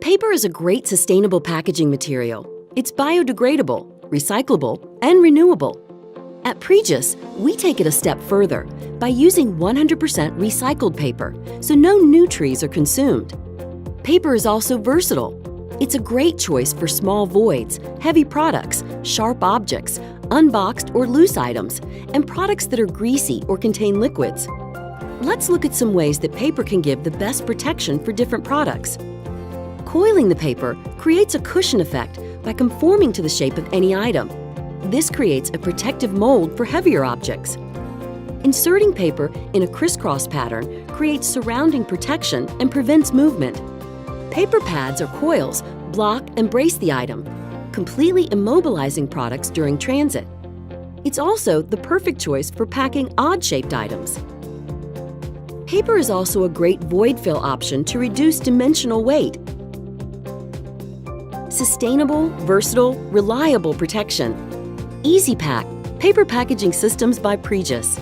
Paper is a great sustainable packaging material. It's biodegradable, recyclable, and renewable. At Pregis, we take it a step further by using 100% recycled paper, so no new trees are consumed. Paper is also versatile. It's a great choice for small voids, heavy products, sharp objects, unboxed or loose items, and products that are greasy or contain liquids. Let's look at some ways that paper can give the best protection for different products. Coiling the paper creates a cushion effect by conforming to the shape of any item. This creates a protective mold for heavier objects. Inserting paper in a crisscross pattern creates surrounding protection and prevents movement. Paper pads or coils block and brace the item, completely immobilizing products during transit. It's also the perfect choice for packing odd-shaped items. Paper is also a great void fill option to reduce dimensional weight. Sustainable, versatile, reliable protection. Easypack, paper packaging systems by Pregis.